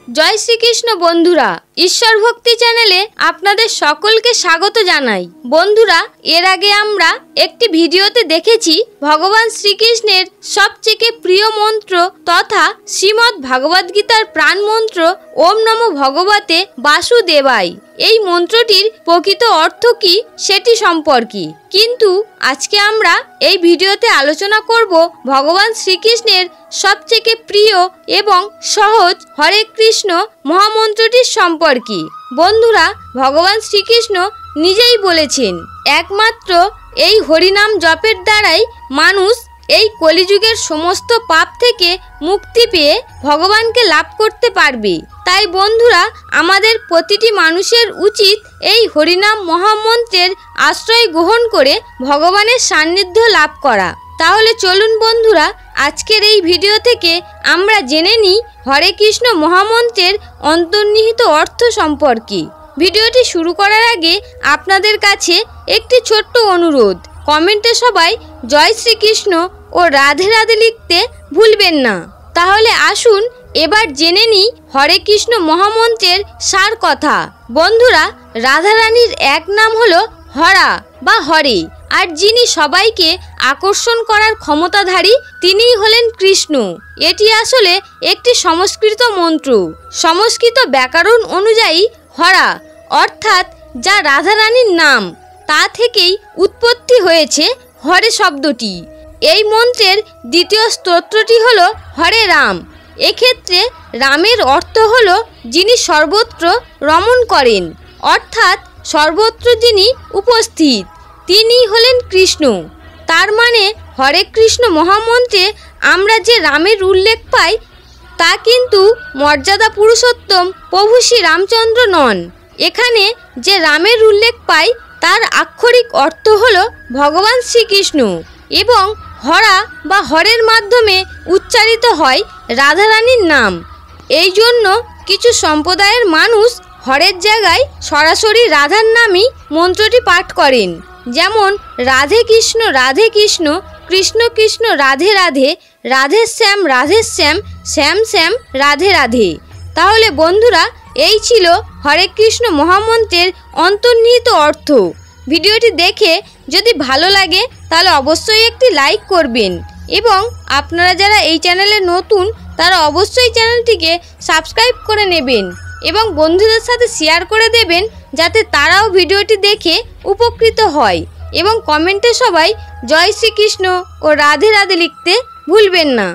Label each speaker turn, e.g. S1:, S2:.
S1: জয় শ্রীকৃষ্ণ বন্ধুরা, ঈশ্বর ভক্তি চ্যানেলে আপনাদের সকলকে স্বাগত জানাই। বন্ধুরা, এর আগে আমরা একটি ভিডিওতে দেখেছি ভগবান শ্রীকৃষ্ণের সবচেয়ে প্রিয় মন্ত্র তথা শ্রীমদ্ ভাগবত গীতার প্রাণ মন্ত্র ওম নমো ভগবতে বাসুদেবায়। এই মন্ত্রটির প্রকৃত অর্থ কি সেটি সম্পর্কে, কিন্তু আজকে আমরা এই ভিডিওতে আলোচনা করব ভগবান শ্রীকৃষ্ণের সবচেয়ে প্রিয় এবং সহজ হরে কৃষ্ণ মহামন্ত্রটির সম্পর্কে। বন্ধুরা, ভগবান শ্রীকৃষ্ণ নিজেই বলেছেন একমাত্র এই হরিনাম জপের দ্বারাই মানুষ এই কলিযুগের সমস্ত পাপ থেকে মুক্তি পেয়ে ভগবানকে লাভ করতে পারবে। তাই বন্ধুরা, আমাদের প্রতিটি মানুষের উচিত এই হরিনাম মহামন্ত্রের আশ্রয় গ্রহণ করে ভগবানের সান্নিধ্য লাভ করা। তাহলে চলুন বন্ধুরা, আজকের এই ভিডিও থেকে আমরা জেনে নিই হরে কৃষ্ণ মহামন্ত্রের অন্তর্নিহিত অর্থ সম্পর্কে। ভিডিওটি শুরু করার আগে আপনাদের কাছে একটি ছোট্ট অনুরোধ, কমেন্টে সবাই জয় শ্রীকৃষ্ণ ও রাধে রাধে লিখতে ভুলবেন না। তাহলে আসুন এবার জেনে নিই হরে কৃষ্ণ মহামন্ত্রের সার কথা। বন্ধুরা, রাধারানীর এক নাম হলো হরা বা হরে, আর যিনি সবাইকে আকর্ষণ করার ক্ষমতাধারী তিনিই হলেন কৃষ্ণ। এটি আসলে একটি সংস্কৃত মন্ত্র। সংস্কৃত ব্যাকরণ অনুযায়ী হরা অর্থাৎ যা রাধারানীর নাম, তা থেকেই উৎপত্তি হয়েছে হরে শব্দটি। এই মন্ত্রের দ্বিতীয় স্তোত্রটি হল হরে রাম। এক্ষেত্রে রামের অর্থ হল যিনি সর্বত্র রমণ করেন, অর্থাৎ সর্বত্র যিনি উপস্থিত, তিনি হলেন কৃষ্ণ। তার মানে হরে কৃষ্ণ মহামন্ত্রে আমরা যে রামের উল্লেখ পাই তা কিন্তু মর্যাদা পুরুষোত্তম প্রভু শ্রী রামচন্দ্র নন। এখানে যে রামের উল্লেখ পাই তার আক্ষরিক অর্থ হল ভগবান শ্রীকৃষ্ণ, এবং হরা বা হরের মাধ্যমে উচ্চারিত হয় রাধারানীর নাম। এই জন্য কিছু সম্প্রদায়ের মানুষ হরের জায়গায় সরাসরি রাধার নামই মন্ত্রটি পাঠ করেন, যেমন রাধে কৃষ্ণ কৃষ্ণ কৃষ্ণ রাধে রাধে, রাধে শ্যাম শ্যাম শ্যাম রাধে রাধে। তাহলে বন্ধুরা, এই ছিল হরে কৃষ্ণ মহামন্ত্রের অন্তর্নিহিত অর্থ। ভিডিওটি দেখে যদি ভালো লাগে তাহলে অবশ্যই একটি লাইক করবেন, এবং আপনারা যারা এই চ্যানেলে নতুন তারা অবশ্যই চ্যানেলটিকে সাবস্ক্রাইব করে নেবেন এবং বন্ধুদের সাথে শেয়ার করে দেবেন, যাতে তারাও ভিডিওটি দেখে উপকৃত হয়। এবং কমেন্টে সবাই জয় শ্রীকৃষ্ণ ও রাধে রাধে লিখতে ভুলবেন না।